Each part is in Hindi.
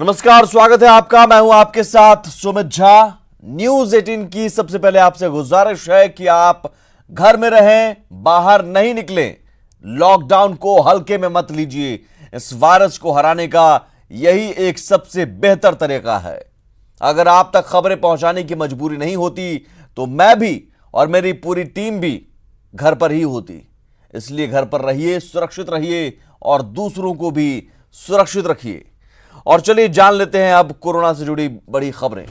नमस्कार, स्वागत है आपका। मैं हूं आपके साथ सुमित झा। न्यूज 18 की सबसे पहले आपसे गुजारिश है कि आप घर में रहें, बाहर नहीं निकलें, लॉकडाउन को हल्के में मत लीजिए। इस वायरस को हराने का यही एक सबसे बेहतर तरीका है। अगर आप तक खबरें पहुंचाने की मजबूरी नहीं होती तो मैं भी और मेरी पूरी टीम भी घर पर ही होती। इसलिए घर पर रहिए, सुरक्षित रहिए और दूसरों को भी सुरक्षित रखिए। और चलिए जान लेते हैं अब कोरोना से जुड़ी बड़ी खबरें।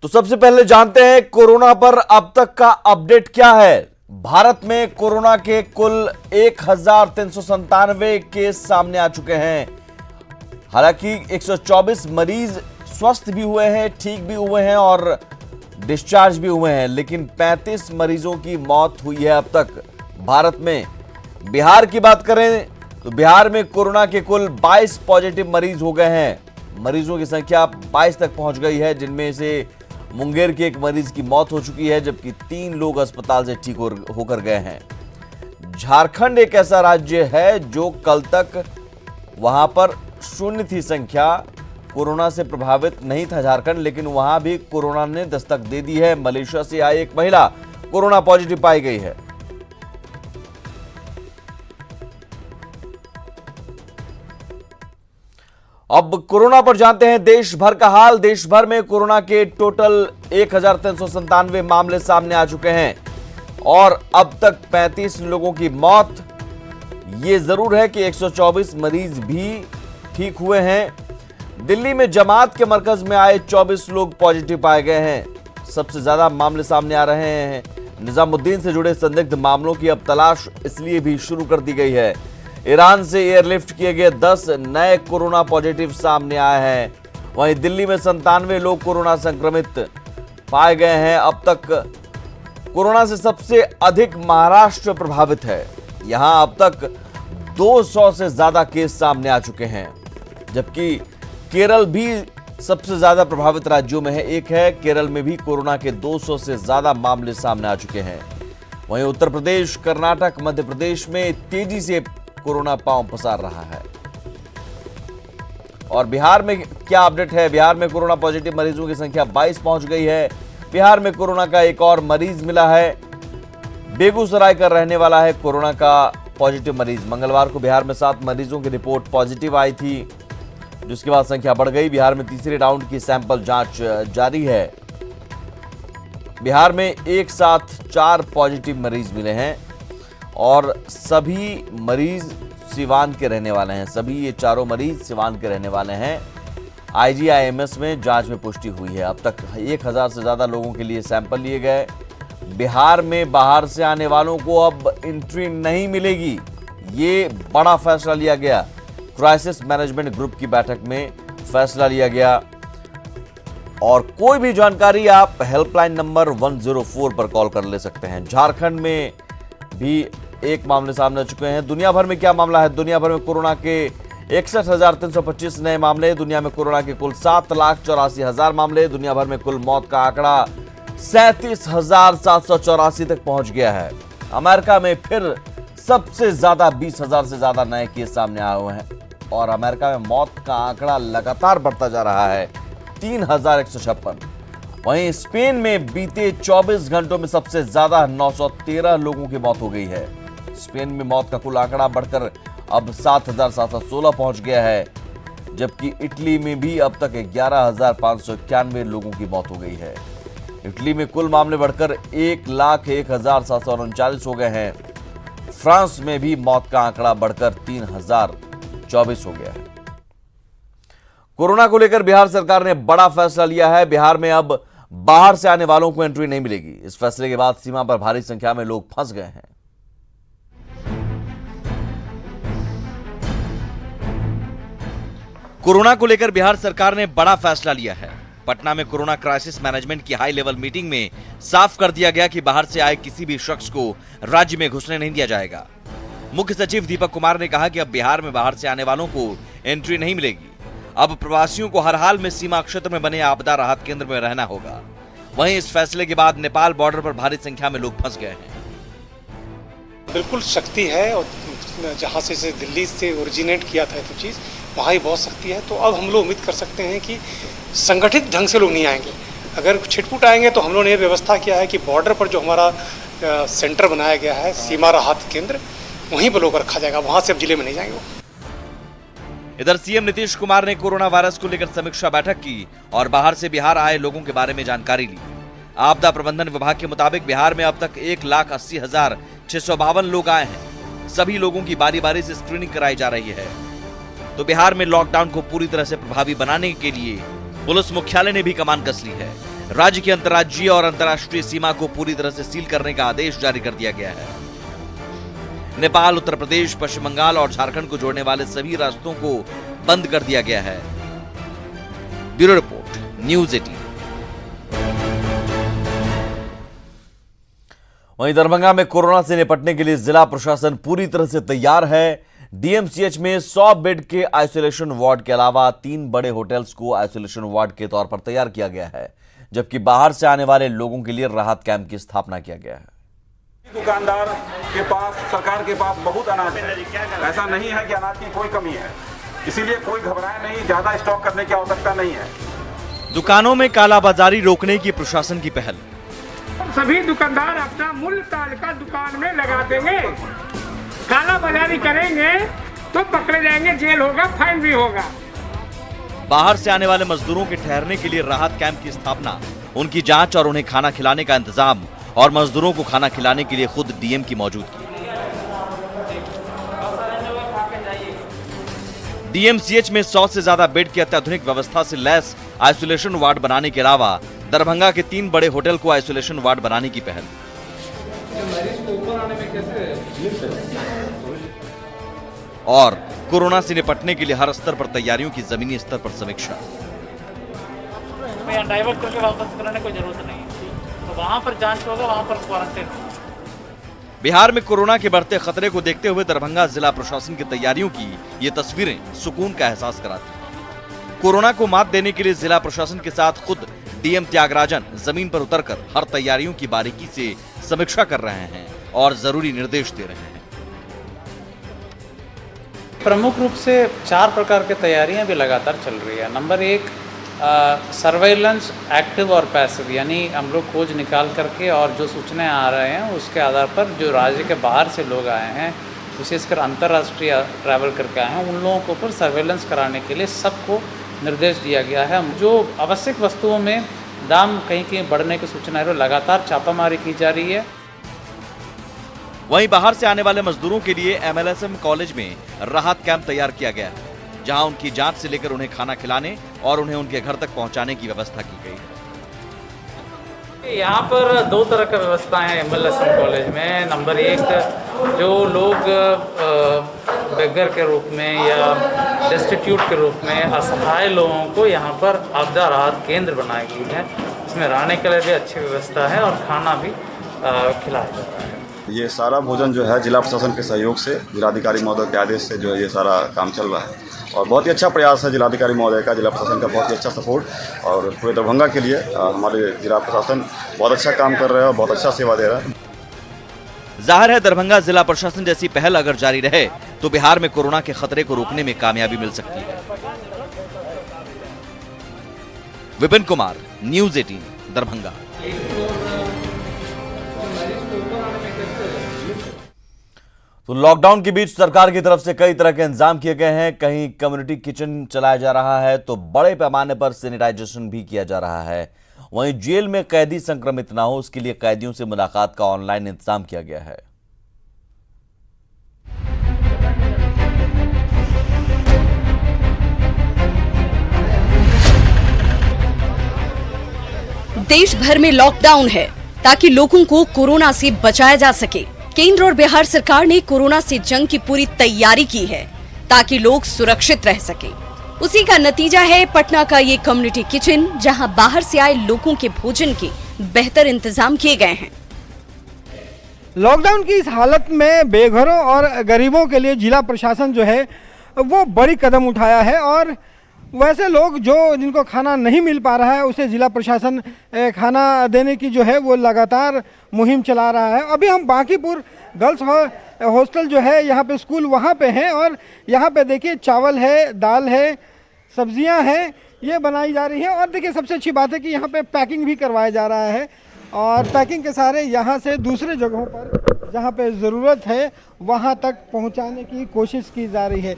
तो सबसे पहले जानते हैं कोरोना पर अब तक का अपडेट क्या है। भारत में कोरोना के कुल 1397 केस सामने आ चुके हैं। हालांकि 124 मरीज स्वस्थ भी हुए हैं, ठीक भी हुए हैं और डिस्चार्ज भी हुए हैं, लेकिन 35 मरीजों की मौत हुई है अब तक भारत में। बिहार की बात करें तो बिहार में कोरोना के कुल 22 पॉजिटिव मरीज हो गए हैं। मरीजों की संख्या 22 तक पहुंच गई है, जिनमें से मुंगेर के एक मरीज की मौत हो चुकी है, जबकि 3 लोग अस्पताल से ठीक होकर गए हैं। झारखंड एक ऐसा राज्य है जो कल तक वहां पर शून्य थी संख्या, कोरोना से प्रभावित नहीं था झारखंड, लेकिन वहां भी कोरोना ने दस्तक दे दी है। मलेशिया से आई एक महिला कोरोना पॉजिटिव पाई गई है। अब कोरोना पर जानते हैं देश भर का हाल। देश भर में कोरोना के टोटल 1397 मामले सामने आ चुके हैं और अब तक 35 लोगों की मौत। यह जरूर है कि 124 मरीज भी ठीक हुए हैं। दिल्ली में जमात के मरकज में आए 24 लोग पॉजिटिव पाए गए हैं। सबसे ज्यादा मामले सामने आ रहे हैं। निजामुद्दीन से जुड़े संदिग्ध मामलों की अब तलाश इसलिए भी शुरू कर दी गई है। ईरान से एयरलिफ्ट किए गए 10 नए कोरोना पॉजिटिव सामने आए हैं। वहीं दिल्ली में 97 लोग कोरोना संक्रमित पाए गए हैं। अब तक कोरोना से सबसे अधिक महाराष्ट्र प्रभावित है। यहां अब तक 200 से ज्यादा केस सामने आ चुके हैं, जबकि केरल भी सबसे ज्यादा प्रभावित राज्यों में है। एक है केरल में भी कोरोना के 200 से ज्यादा मामले सामने आ चुके हैं। वहीं उत्तर प्रदेश, कर्नाटक, मध्य प्रदेश में तेजी से कोरोना पांव पसार रहा है। और बिहार में क्या अपडेट है? बिहार में कोरोना पॉजिटिव मरीजों की संख्या 22 पहुंच गई है। बिहार में कोरोना का एक और मरीज मिला है। बेगूसराय का रहने वाला है कोरोना का पॉजिटिव मरीज। मंगलवार को बिहार में 7 मरीजों की रिपोर्ट पॉजिटिव आई थी, जिसके बाद संख्या बढ़ गई। बिहार में तीसरे राउंड की सैंपल जांच जारी है। बिहार में एक साथ 4 पॉजिटिव मरीज मिले हैं और सभी मरीज सिवान के रहने वाले हैं। सभी ये चारों मरीज सिवान के रहने वाले हैं। IGIMS में जांच में पुष्टि हुई है। अब तक 1000 से ज्यादा लोगों के लिए सैंपल लिए गए। बिहार में बाहर से आने वालों को अब एंट्री नहीं मिलेगी। ये बड़ा फैसला लिया गया। क्राइसिस मैनेजमेंट ग्रुप की बैठक में फैसला लिया गया। और कोई भी जानकारी आप हेल्पलाइन नंबर 104 पर कॉल कर ले सकते हैं। झारखंड में भी एक मामले सामने आ चुके हैं। दुनिया भर में क्या मामला है? दुनिया भर में कोरोना के 61,325 नए मामले। दुनिया में कोरोना के कुल 7,84,000 मामले। दुनिया भर में कुल मौत का आंकड़ा 37,784 तक पहुंच गया है। अमेरिका में फिर सबसे ज्यादा 20,000 से ज्यादा नए केस सामने आए हुए हैं और अमेरिका में मौत का आंकड़ा लगातार बढ़ता जा रहा है, 3,156। वहीं स्पेन में बीते 24 घंटों में सबसे ज्यादा 913 लोगों की मौत हो गई है। स्पेन में मौत का कुल आंकड़ा बढ़कर अब 7,716 पहुंच गया है, जबकि इटली में भी अब तक 11,591 लोगों की मौत हो गई है। इटली में कुल मामले बढ़कर 1,01,739 हो गए हैं। फ्रांस में भी मौत का आंकड़ा बढ़कर 3,024 हो गया है। कोरोना को लेकर बिहार सरकार ने बड़ा फैसला लिया है। बिहार में अब बाहर से आने वालों को एंट्री नहीं मिलेगी। इस फैसले के बाद सीमा पर भारी संख्या में लोग फंस गए हैं। कोरोना को लेकर बिहार सरकार ने बड़ा फैसला लिया है। पटना में कोरोना क्राइसिस मैनेजमेंट की हाई लेवल मीटिंग में साफ कर दिया गया कि बाहर से आए किसी भी शख्स को राज्य में घुसने नहीं दिया जाएगा। मुख्य सचिव दीपक कुमार ने कहा कि अब बिहार में बाहर से आने वालों को एंट्री नहीं मिलेगी। अब प्रवासियों को हर हाल में सीमा क्षेत्र में बने आपदा राहत केंद्र में रहना होगा। वहीं इस फैसले के बाद नेपाल बॉर्डर पर भारी संख्या में लोग फंस गए हैं। बिल्कुल सख्ती है और जहाँ से दिल्ली से ओरिजिनेट किया था तो चीज़ वहाँ ही बहुत सख्ती है। तो अब हम लोग उम्मीद कर सकते हैं कि संगठित ढंग से लोग नहीं आएंगे। अगर छिटपुट आएंगे तो हम लोगों ने व्यवस्था किया है कि बॉर्डर पर जो हमारा सेंटर बनाया गया है, सीमा राहत केंद्र, वहीं पर लोग रखा जाएगा, वहाँ से अब जिले में नहीं जाएंगे। इधर सीएम नीतीश कुमार ने कोरोना वायरस को लेकर समीक्षा बैठक की और बाहर से बिहार आए लोगों के बारे में जानकारी ली। आपदा प्रबंधन विभाग के मुताबिक बिहार में अब तक 1,80,652 लोग आए हैं। सभी लोगों की बारी बारी से स्क्रीनिंग कराई जा रही है। तो बिहार में लॉकडाउन को पूरी तरह से प्रभावी बनाने के लिए पुलिस मुख्यालय ने भी कमान कस ली है। राज्य की अंतर्राज्यीय और अंतर्राष्ट्रीय सीमा को पूरी तरह से सील करने का आदेश जारी कर दिया गया है। नेपाल, उत्तर प्रदेश, पश्चिम बंगाल और झारखंड को जोड़ने वाले सभी रास्तों को बंद कर दिया गया है। Bureau report, news 18। वहीं दरभंगा में कोरोना से निपटने के लिए जिला प्रशासन पूरी तरह से तैयार है। डीएमसीएच में 100 बेड के आइसोलेशन वार्ड के अलावा 3 बड़े होटल्स को आइसोलेशन वार्ड के तौर पर तैयार किया गया है, जबकि बाहर से आने वाले लोगों के लिए राहत कैंप की स्थापना किया गया है। दुकानदार के पास, सरकार के पास बहुत अनाज है। ऐसा नहीं है कि अनाज की कोई कमी है, इसीलिए कोई घबराए नहीं, ज्यादा स्टॉक करने की आवश्यकता नहीं है। दुकानों में कालाबाजारी रोकने की प्रशासन की पहल। सभी दुकानदार अपना मूल्य तालिका दुकान में लगा देंगे। कालाबाजारी करेंगे तो पकड़े जाएंगे, जेल होगा, फाइन भी होगा। बाहर से आने वाले मजदूरों के ठहरने के लिए राहत कैंप की स्थापना, उनकी जांच और उन्हें खाना खिलाने का इंतजाम और मजदूरों को खाना खिलाने के लिए खुद डीएम की मौजूदगी। डीएमसीएच में 100 से ज्यादा बेड की अत्याधुनिक व्यवस्था से लैस आइसोलेशन वार्ड बनाने के अलावा दरभंगा के 3 बड़े होटल को आइसोलेशन वार्ड बनाने की पहल। और कोरोना से निपटने के लिए हर स्तर पर तैयारियों की जमीनी स्तर पर समीक्षा। डाइवर्ट करके वापस कराने कोई जरूरत नहीं है, तो वहां पर जांच होगा, वहां पर क्वारंटाइन। बिहार में कोरोना के बढ़ते खतरे को देखते हुए दरभंगा जिला प्रशासन की तैयारियों की ये तस्वीरें सुकून का एहसास कराती हैं। कोरोना को मात देने के लिए जिला प्रशासन के साथ खुद डीएम त्यागराजन जमीन पर उतरकर हर तैयारियों की बारीकी से समीक्षा कर रहे हैं और जरूरी निर्देश दे रहे हैं। प्रमुख रूप से 4 प्रकार की तैयारियां भी लगातार चल रही है। नंबर 1, सर्वेलेंस एक्टिव और पैसिव, यानी हम लोग खोज निकाल करके और जो सूचनाएं आ रहे हैं उसके आधार पर जो राज्य के बाहर से लोग आए हैं, विशेषकर अंतर्राष्ट्रीय ट्रैवल करके आए हैं, उन लोगों के ऊपर सर्वेलेंस कराने के लिए सबको निर्देश दिया गया है। जो आवश्यक वस्तुओं में दाम कहीं कहीं बढ़ने की सूचना है, लगातार छापामारी की जा रही है। वहीं बाहर से आने वाले मजदूरों के लिए MLSM कॉलेज में राहत कैंप तैयार किया गया है, जहां उनकी जांच से लेकर उन्हें खाना खिलाने और उन्हें उनके घर तक पहुंचाने की व्यवस्था की गई है। यहाँ पर 2 तरह की व्यवस्था है MLSM कॉलेज में। नंबर 1, जो लोग बेगर के रूप में या डेस्टिट्यूट के रूप में असहाय लोगों को यहाँ पर आपदा राहत केंद्र बनाई गई है। इसमें रहने के लिए भी अच्छी व्यवस्था है और खाना भी खिलाया जाता है। ये सारा भोजन जो है जिला प्रशासन के सहयोग से, जिलाधिकारी महोदय के आदेश से जो है ये सारा काम चल रहा है और बहुत ही अच्छा प्रयास है जिलाधिकारी महोदय का, जिला प्रशासन का बहुत ही अच्छा सपोर्ट। और पूरे दरभंगा के लिए हमारे जिला प्रशासन बहुत अच्छा काम कर रहा है और बहुत अच्छा सेवा दे रहा है। जाहिर है दरभंगा जिला प्रशासन जैसी पहल अगर जारी रहे तो बिहार में कोरोना के खतरे को रोकने में कामयाबी मिल सकती है। विपिन कुमार, न्यूज़ 18, दरभंगा। तो लॉकडाउन के बीच सरकार की तरफ से कई तरह के इंतजाम किए गए हैं। कहीं कम्युनिटी किचन चलाया जा रहा है तो बड़े पैमाने पर सैनिटाइजेशन भी किया जा रहा है। वहीं जेल में कैदी संक्रमित ना हो, उसके लिए कैदियों से मुलाकात का ऑनलाइन इंतजाम किया गया है। देश भर में लॉकडाउन है ताकि लोगों को कोरोना से बचाया जा सके। केंद्र और बिहार सरकार ने कोरोना से जंग की पूरी तैयारी की है ताकि लोग सुरक्षित रह सके। उसी का नतीजा है पटना का ये कम्युनिटी किचन, जहां बाहर से आए लोगों के भोजन के बेहतर इंतजाम किए गए हैं। लॉकडाउन की इस हालत में बेघरों और गरीबों के लिए जिला प्रशासन जो है वो बड़ी कदम उठाया है और वैसे लोग जो जिनको खाना नहीं मिल पा रहा है उसे जिला प्रशासन खाना देने की जो है वो लगातार मुहिम चला रहा है। अभी हम बांकीपुर गर्ल्स हॉस्टल जो है यहाँ पे स्कूल वहाँ पे हैं और यहाँ पे देखिए चावल है, दाल है, सब्जियाँ हैं, ये बनाई जा रही है। और देखिए सबसे अच्छी बात है कि यहाँ पे पैकिंग भी करवाया जा रहा है और पैकिंग के सहारे यहाँ से दूसरे जगहों पर जहाँ पे ज़रूरत है वहाँ तक पहुँचाने की कोशिश की जा रही है।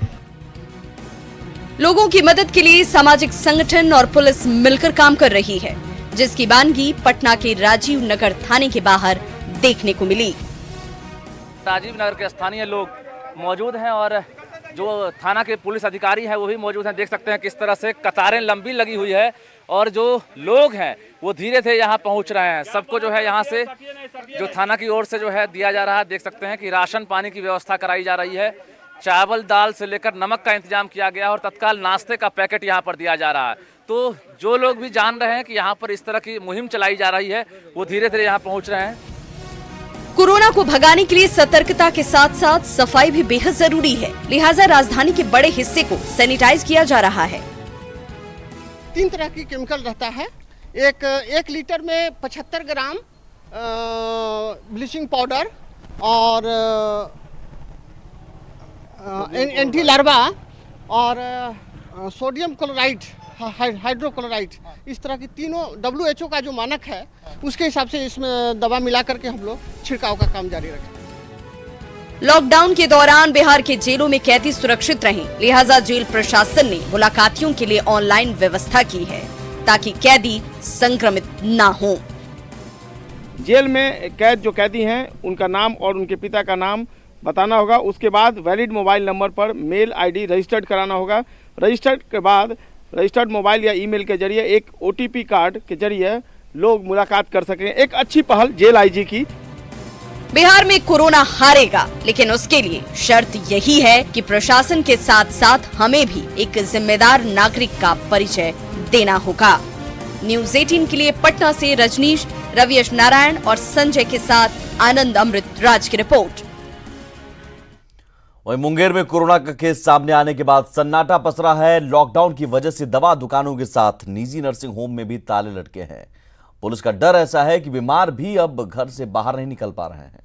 लोगों की मदद के लिए सामाजिक संगठन और पुलिस मिलकर काम कर रही है, जिसकी वानगी पटना के राजीव नगर थाने के बाहर देखने को मिली। राजीव नगर के स्थानीय लोग मौजूद हैं और जो थाना के पुलिस अधिकारी हैं वो भी मौजूद हैं। देख सकते हैं किस तरह से कतारें लंबी लगी हुई है और जो लोग हैं वो धीरे धीरे यहाँ पहुँच रहे हैं। सबको जो है यहाँ से जो थाना की ओर से जो है दिया जा रहा है। देख सकते हैं कि राशन पानी की व्यवस्था कराई जा रही है, चावल दाल से लेकर नमक का इंतजाम किया गया है और तत्काल नाश्ते का पैकेट यहाँ पर दिया जा रहा है। तो जो लोग भी जान रहे हैं कि यहाँ पर इस तरह की मुहिम चलाई जा रही है वो धीरे धीरे यहाँ पहुँच रहे हैं। कोरोना को भगाने के लिए सतर्कता के साथ साथ सफाई भी बेहद जरूरी है, लिहाजा राजधानी के बड़े हिस्से को सैनिटाइज किया जा रहा है। 3 तरह की केमिकल रहता है। एक लीटर में 75 ग्राम ब्लीचिंग पाउडर और एंटी लार्वा और सोडियम क्लोराइड, हाइड्रोक्लोराइड, इस तरह की तीनों WHO का जो मानक है उसके हिसाब से इसमें दवा मिला करके हम लोग छिड़काव का काम जारी रखें। लॉकडाउन के दौरान बिहार के जेलों में कैदी सुरक्षित रहें, लिहाजा जेल प्रशासन ने मुलाकातियों के लिए ऑनलाइन व्यवस्था की है ताकि कैदी संक्रमित ना हो। जेल में कैद जो कैदी हैं उनका नाम और उनके पिता का नाम बताना होगा। उसके बाद वैलिड मोबाइल नंबर पर मेल ID रजिस्टर्ड कराना होगा। रजिस्टर्ड के बाद रजिस्टर्ड मोबाइल या ईमेल के जरिए एक OTP कार्ड के जरिए लोग मुलाकात कर सकें। एक अच्छी पहल जेल IG की। बिहार में कोरोना हारेगा, लेकिन उसके लिए शर्त यही है कि प्रशासन के साथ साथ हमें भी एक जिम्मेदार नागरिक का परिचय देना होगा। न्यूज़ 18 के लिए पटना से रजनीश, रवियश नारायण और संजय के साथ आनंद अमृत राज की रिपोर्ट। वहीं मुंगेर में कोरोना का केस सामने आने के बाद सन्नाटा पसरा है। लॉकडाउन की वजह से दवा दुकानों के साथ निजी नर्सिंग होम में भी ताले लटके हैं। पुलिस का डर ऐसा है कि बीमार भी अब घर से बाहर नहीं निकल पा रहे हैं।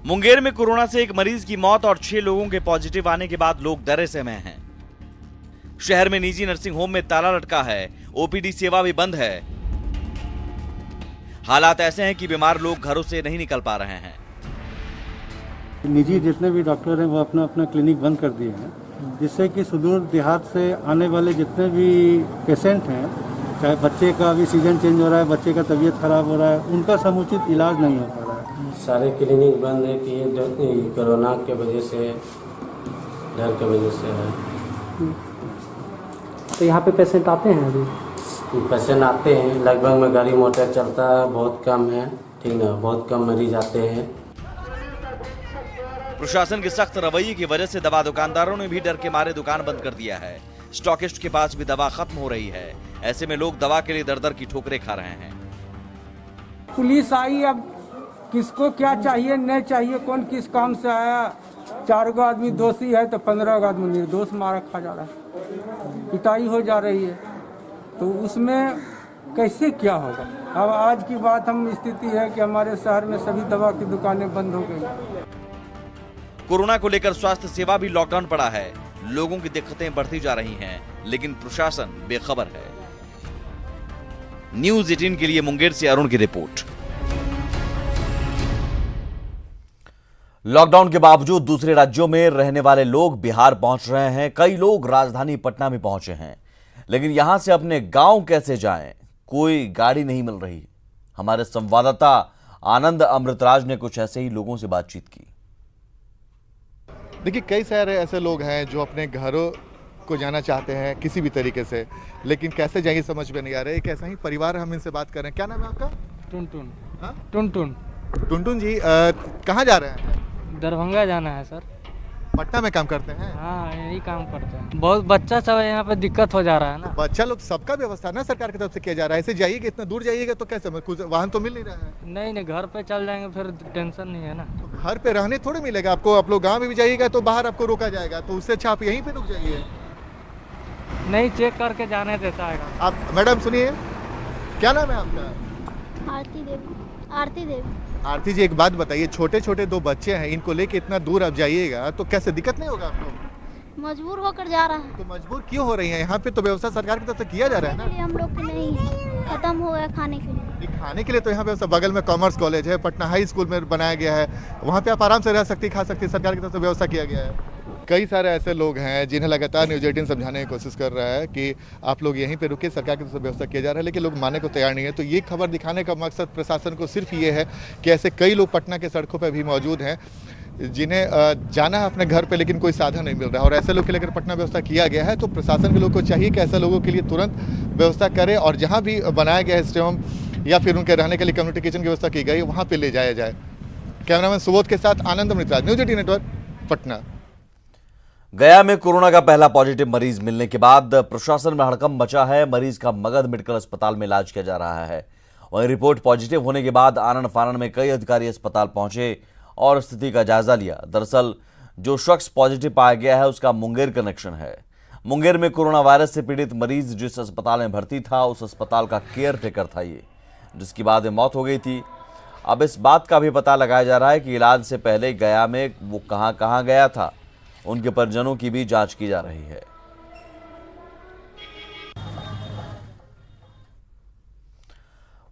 मुंगेर में कोरोना से एक मरीज की मौत और 6 लोगों के पॉजिटिव आने के बाद लोग डरे से में हैं। शहर में निजी नर्सिंग होम में ताला लटका है, OPD सेवा भी बंद है। हालात ऐसे हैं कि बीमार लोग घरों से नहीं निकल पा रहे हैं। निजी जितने भी डॉक्टर हैं वो अपना अपना क्लिनिक बंद कर दिए हैं, जिससे कि सुदूर देहात से आने वाले जितने भी पेशेंट हैं, चाहे बच्चे का भी सीजन चेंज हो रहा है, बच्चे का तबीयत खराब हो रहा है, उनका समुचित इलाज नहीं हो पा रहा है। सारे क्लिनिक बंद है कि कोरोना के वजह से, डर के वजह से है। तो यहाँ पे पेशेंट आते हैं? अभी पेशेंट आते हैं, लगभग में गाड़ी मोटर चलता है, बहुत कम है, ठीक ना, बहुत कम मरीज आते हैं। प्रशासन के सख्त रवैये की वजह से दवा दुकानदारों ने भी डर के मारे दुकान बंद कर दिया है। स्टॉकिस्ट के पास भी दवा खत्म हो रही है। ऐसे में लोग दवा के लिए दर-दर की ठोकरें खा रहे हैं। पुलिस आई, अब किसको क्या चाहिए नहीं चाहिए, कौन किस काम से आया। 4 गो आदमी दोषी है तो 15 गो आदमी निर्दोष मारा खा जा रहा है, पिटाई हो जा रही है, तो उसमें कैसे क्या होगा। अब आज की बात हम स्थिति है कि हमारे शहर में सभी दवा की दुकानें बंद हो गई। कोरोना को लेकर स्वास्थ्य सेवा भी लॉकडाउन पड़ा है। लोगों की दिक्कतें बढ़ती जा रही हैं, लेकिन प्रशासन बेखबर है। न्यूज़ 18 के लिए मुंगेर से अरुण की रिपोर्ट। लॉकडाउन के बावजूद दूसरे राज्यों में रहने वाले लोग बिहार पहुंच रहे हैं। कई लोग राजधानी पटना में पहुंचे हैं, लेकिन यहां से अपने गांव कैसे जाएं, कोई गाड़ी नहीं मिल रही। हमारे संवाददाता आनंद अमृतराज ने कुछ ऐसे ही लोगों से बातचीत की। देखिए, कई सारे ऐसे लोग हैं जो अपने घरों को जाना चाहते हैं किसी भी तरीके से, लेकिन कैसे जाएंगे समझ में नहीं आ रहा है। एक ऐसा ही परिवार, हम इनसे बात कर रहे हैं। क्या नाम है आपका? टुनटुन। हाँ? टुनटुन। टुनटुन जी, कहाँ जा रहे हैं? दरभंगा जाना है सर। पटना में काम करते हैं? हाँ, यही काम करते हैं। बहुत बच्चा सब यहाँ पे दिक्कत हो जा रहा है ना। बच्चा लोग सबका व्यवस्था ना सरकार की तरफ से किया जा रहा है। ऐसे जाइएगा, इतना दूर जाइएगा तो कैसे, कुछ वाहन तो मिल नहीं रहा है। नहीं, घर पे चल जाएंगे फिर टेंशन नहीं है ना। तो घर पे रहने थोड़ी मिलेगा आपको। आप लोग गाँव में भी जाइएगा तो बाहर आपको रोका जाएगा, तो उससे अच्छा आप यहीं पे रुक जाइए। नहीं, चेक करके जाने देता है। आप मैडम सुनिए, क्या नाम है आपका? आरती देवी। आरती देवी। आरती जी, एक बात बताइए, छोटे छोटे 2 बच्चे हैं, इनको लेके इतना दूर आप जाइएगा तो कैसे, दिक्कत नहीं होगा आपको? मजबूर होकर जा रहा है। तो मजबूर क्यों हो रही है? यहाँ पे तो व्यवस्था सरकार की तरफ से किया जा रहा है ना। हम लोग के नहीं है, खत्म हो गया खाने के लिए। खाने के लिए तो यहाँ पे बगल में कॉमर्स कॉलेज है, पटना हाई स्कूल में बनाया गया है, वहाँ पे आप आराम से रह सकती, खा सकती, सरकार की तरफ से व्यवस्था किया गया है। कई सारे ऐसे लोग हैं जिन्हें लगातार न्यूज़ 18 समझाने की कोशिश कर रहा है कि आप लोग यहीं पे रुके, सरकार की तरफ से व्यवस्था किया जा रहा है, लेकिन लोग मानने को तैयार नहीं है। तो ये खबर दिखाने का मकसद प्रशासन को सिर्फ ये है कि ऐसे कई लोग पटना के सड़कों पर भी मौजूद हैं जिन्हें जाना है अपने घर पे, लेकिन कोई साधन नहीं मिल रहा है, और ऐसे लोग के लेकर पटना व्यवस्था किया गया है। तो प्रशासन के लोग को चाहिए कि ऐसे लोगों के लिए तुरंत व्यवस्था करे, और जहाँ भी बनाया गया है स्टेडियम या फिर उनके रहने के लिए कम्युनिटी किचन की व्यवस्था की गई, वहाँ पे ले जाया जाए। कैमरामैन सुबोध के साथ आनंद मित्रा, न्यूज़ 18 नेटवर्क, पटना। गया में कोरोना का पहला पॉजिटिव मरीज मिलने के बाद प्रशासन में हड़कंप मचा है। मरीज का मगध मेडिकल अस्पताल में इलाज किया जा रहा है। वहीं रिपोर्ट पॉजिटिव होने के बाद आनन फानन में कई अधिकारी अस्पताल पहुंचे और स्थिति का जायजा लिया। दरअसल जो शख्स पॉजिटिव पाया गया है उसका मुंगेर कनेक्शन है। मुंगेर में कोरोना वायरस से पीड़ित मरीज जिस अस्पताल में भर्ती था उस अस्पताल का केयर टेकर था ये, जिसकी बाद में मौत हो गई थी। अब इस बात का भी पता लगाया जा रहा है कि इलाज से पहले गया में वो कहां गया था। उनके परिजनों की भी जांच की जा रही है।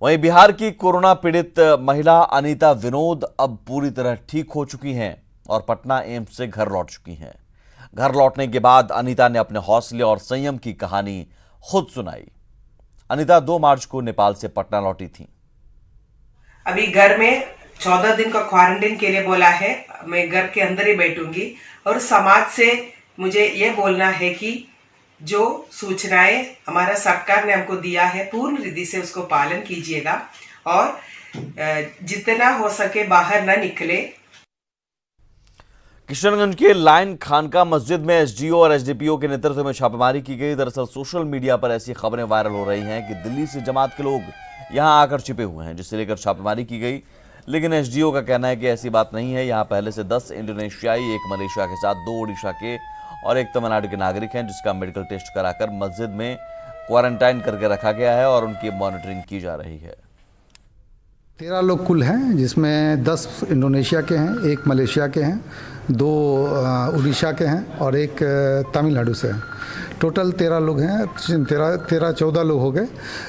वहीं बिहार की कोरोना पीड़ित महिला अनीता विनोद अब पूरी तरह ठीक हो चुकी हैं और पटना एम्स से घर लौट चुकी हैं। घर लौटने के बाद अनीता ने अपने हौसले और संयम की कहानी खुद सुनाई। अनीता 2 मार्च को नेपाल से पटना लौटी थी। अभी घर में 14 दिन का क्वारंटाइन के लिए बोला है। मैं घर के अंदर ही बैठूंगी और समाज से मुझे ये बोलना है कि जो सूचनाएं हमारा सरकार ने हमको दिया है पूर्ण रीति से उसको पालन कीजिएगा और जितना हो सके बाहर न निकले। किशनगंज के लाइन खानका मस्जिद में एसडीओ और एसडीपीओ के नेतृत्व में छापेमारी की गई। दरअसल सोशल मीडिया पर ऐसी खबरें वायरल हो रही हैं कि दिल्ली से जमात के लोग यहां आकर छिपे हुए हैं, जिसे लेकर छापेमारी की गई। लेकिन एसडीओ का कहना है कि ऐसी बात नहीं है। यहां पहले से 10 इंडोनेशियाई, 1 मलेशिया के साथ 2 ओडिशा के और 1 तमिलनाडु के नागरिक हैं, जिसका मेडिकल टेस्ट कराकर मस्जिद में क्वारंटाइन करके रखा गया है और उनकी मॉनिटरिंग की जा रही है। 13 लोग कुल हैं, जिसमें 10 इंडोनेशिया के हैं, 1 मलेशिया के हैं, 2 उड़ीसा के हैं और 1 तमिलनाडु से हैं। टोटल 13 लोग हैं। 14 लोग हो गए।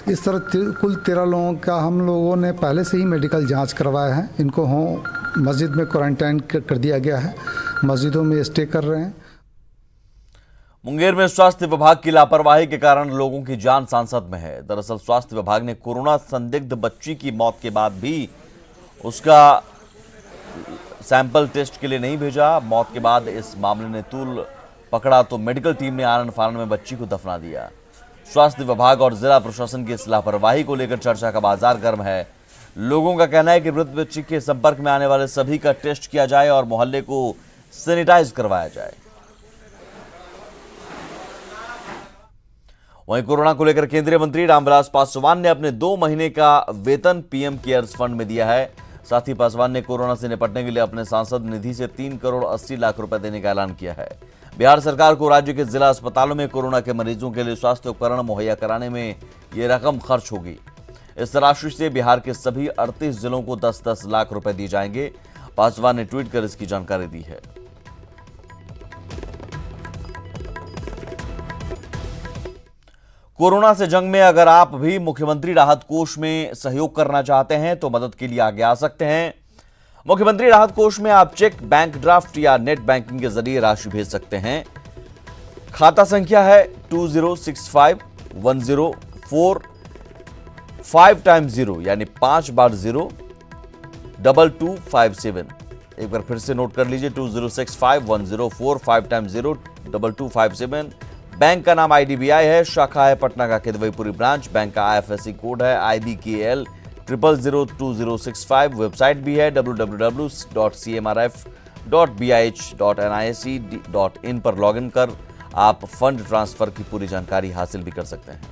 इस तरह कुल 13 लोगों का हम लोगों ने पहले से ही मेडिकल जांच करवाया है। इनको मस्जिद में क्वारंटाइन कर दिया गया है, मस्जिदों में स्टे कर रहे हैं। मुंगेर में स्वास्थ्य विभाग की लापरवाही के कारण लोगों की जान सांसत में है। दरअसल स्वास्थ्य विभाग ने कोरोना संदिग्ध बच्ची की मौत के बाद भी उसका सैंपल टेस्ट के लिए नहीं भेजा। मौत के बाद इस मामले ने तूल पकड़ा तो मेडिकल टीम ने आनन फानन में बच्ची को दफना दिया। स्वास्थ्य विभाग और जिला प्रशासन की इस लापरवाही को लेकर चर्चा का बाजार गर्म है। लोगों का कहना है कि मृत बच्ची के संपर्क में आने वाले सभी का टेस्ट किया जाए और मोहल्ले को सैनिटाइज करवाया जाए। वहीं कोरोना को लेकर केंद्रीय मंत्री रामविलास पासवान ने अपने 2 महीने का वेतन पीएम केयर्स फंड में दिया है। साथ ही पासवान ने कोरोना से निपटने के लिए अपने सांसद निधि से 3 करोड़ 80 लाख रुपए देने का ऐलान किया है। बिहार सरकार को राज्य के जिला अस्पतालों में कोरोना के मरीजों के लिए स्वास्थ्य उपकरण मुहैया कराने में ये रकम खर्च होगी। इस राशि से बिहार के सभी 38 जिलों को 10-10 लाख रुपए दिए जाएंगे। पासवान ने ट्वीट कर इसकी जानकारी दी है। कोरोना से जंग में अगर आप भी मुख्यमंत्री राहत कोष में सहयोग करना चाहते हैं तो मदद के लिए आगे आ सकते हैं। मुख्यमंत्री राहत कोष में आप चेक, बैंक ड्राफ्ट या नेट बैंकिंग के जरिए राशि भेज सकते हैं। खाता संख्या है 20651045 टाइम्स 0 यानी 5 बार 0 2257। एक बार फिर से नोट कर लीजिए 20651045 टाइम्स 0 2257। बैंक का नाम IDBI है। शाखा है पटना का केदवईपुरी ब्रांच। बैंक का IFSC कोड है IBKL 0002065। वेबसाइट भी है www.cmrf www.bih.nic.in पर लॉगिन कर आप फंड ट्रांसफर की पूरी जानकारी हासिल भी कर सकते हैं।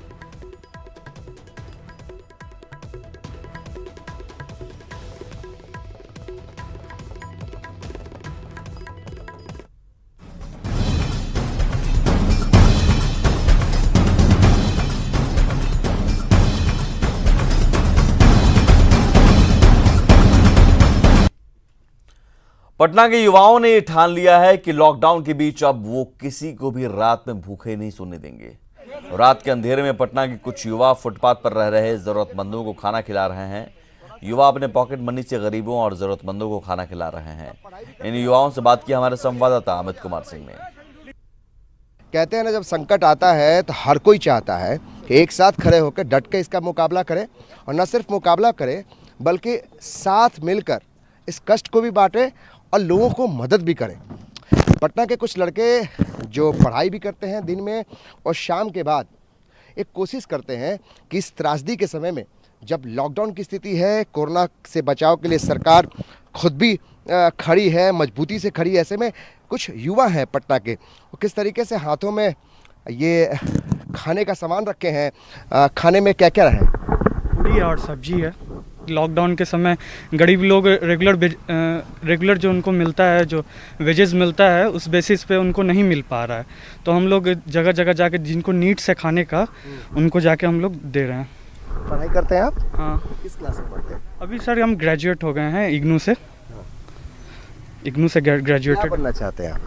पटना के युवाओं ने ठान लिया है कि लॉकडाउन के बीच अब वो किसी को भी रात में भूखे नहीं सोने देंगे। रात के अंधेरे में पटना के कुछ युवा फुटपाथ पर रह रहे जरूरतमंदों को खाना खिला रहे हैं। युवा अपने पॉकेट मनी से गरीबों और जरूरतमंदों को खाना खिला रहे हैं। इन युवाओं से बात की हमारे संवाददाता अमित कुमार सिंह ने। कहते हैं ना, जब संकट आता है तो हर कोई चाहता है कि एक साथ खड़े होकर डट के इसका मुकाबला करे, और न सिर्फ मुकाबला करे बल्कि साथ मिलकर इस कष्ट को भी बांटे और लोगों को मदद भी करें। पटना के कुछ लड़के जो पढ़ाई भी करते हैं दिन में और शाम के बाद एक कोशिश करते हैं कि इस त्रासदी के समय में, जब लॉकडाउन की स्थिति है, कोरोना से बचाव के लिए सरकार खुद भी खड़ी है, मजबूती से खड़ी है, ऐसे में कुछ युवा हैं पटना के, वो किस तरीके से हाथों में ये खाने का सामान रखे हैं। खाने में क्या क्या है? पूरी और सब्जी है। लॉकडाउन के समय गरीब लोग रेगुलर जो उनको मिलता है, जो वेजेस मिलता है, उस बेसिस पे उनको नहीं मिल पा रहा है, तो हम लोग जगह जगह जाके जिनको नीड्स है खाने का, उनको जाके हम लोग दे रहे हैं। पढ़ाई करते हैं आप? हाँ। किस क्लास में पढ़ते हैं? अभी सर हम ग्रेजुएट हो गए हैं इग्नू से ग्रेजुएटेड। बनना चाहते हैं आप?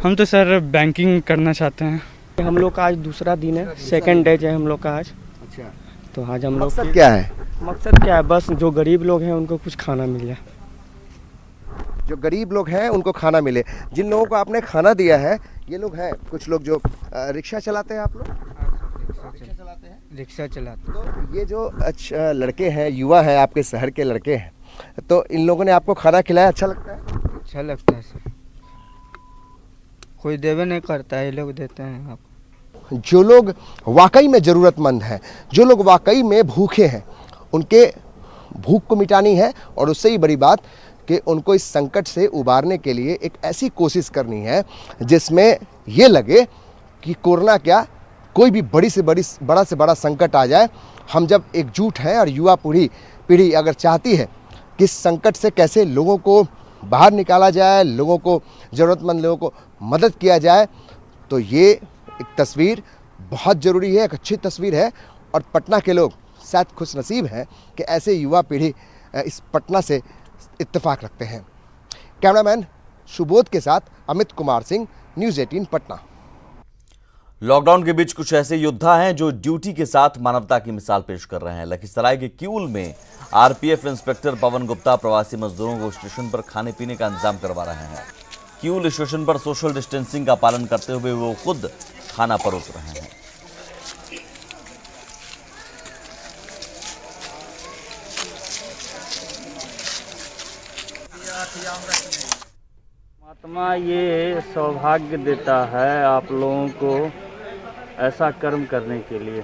हम तो सर बैंकिंग करना चाहते हैं। हम लोग का आज दूसरा दिन है, सेकंड डे है हम लोग का आज। अच्छा, तो आज हम लोग मकसद क्या है? मकसद क्या है? बस जो गरीब लोग हैं उनको कुछ खाना मिल जाए। जो गरीब लोग हैं उनको खाना मिले। जिन लोगों को आपने खाना दिया है, ये लोग हैं कुछ लोग जो रिक्शा चलाते हैं। आप लोग रिक्शा चलाते हैं? रिक्शा चलाते। तो ये जो अच्छा लड़के हैं, युवा हैं, आपके शहर के लड़के हैं, तो इन लोगों ने आपको खाना खिलाया, अच्छा लगता है? अच्छा लगता है सर। कोई देवे नहीं करता है, ये लोग देते हैं आपको। जो लोग वाकई में ज़रूरतमंद हैं, जो लोग वाकई में भूखे हैं, उनके भूख को मिटानी है, और उससे ही बड़ी बात कि उनको इस संकट से उबारने के लिए एक ऐसी कोशिश करनी है जिसमें ये लगे कि कोरोना क्या, कोई भी बड़ा से बड़ा संकट आ जाए, हम जब एकजुट हैं और युवा पीढ़ी अगर चाहती है कि इस संकट से कैसे लोगों को बाहर निकाला जाए, लोगों को, ज़रूरतमंद लोगों को मदद किया जाए, तो ये एक तस्वीर बहुत ज़रूरी है, एक अच्छी तस्वीर है। और पटना के लोग शायद खुशनसीब हैं कि ऐसे युवा पीढ़ी इस पटना से इत्तेफाक रखते हैं। कैमरामैन सुबोध के साथ अमित कुमार सिंह, न्यूज़ 18 पटना। लॉकडाउन के बीच कुछ ऐसे योद्धा हैं जो ड्यूटी के साथ मानवता की मिसाल पेश कर रहे हैं। लखीसराय के किऊल में आरपीएफ इंस्पेक्टर पवन गुप्ता प्रवासी मजदूरों को स्टेशन पर खाने पीने का इंतजाम करवा रहे हैं। किऊल स्टेशन पर सोशल डिस्टेंसिंग का पालन करते हुए वो खुद खाना परोस रहे हैं। परमात्मा ये सौभाग्य देता है आप लोगों को ऐसा कर्म करने के लिए।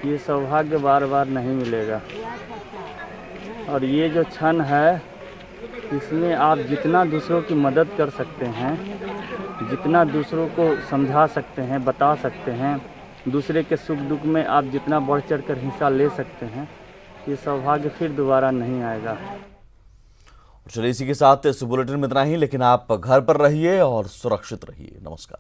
ये सौभाग्य बार बार नहीं मिलेगा, और ये जो क्षण है इसमें आप जितना दूसरों की मदद कर सकते हैं, जितना दूसरों को समझा सकते हैं, बता सकते हैं, दूसरे के सुख दुख में आप जितना बढ़ चढ़ कर हिस्सा ले सकते हैं, ये सौभाग्य फिर दोबारा नहीं आएगा। चलिए इसी के साथ इस बुलेटिन में इतना ही, लेकिन आप घर पर रहिए और सुरक्षित रहिए। नमस्कार।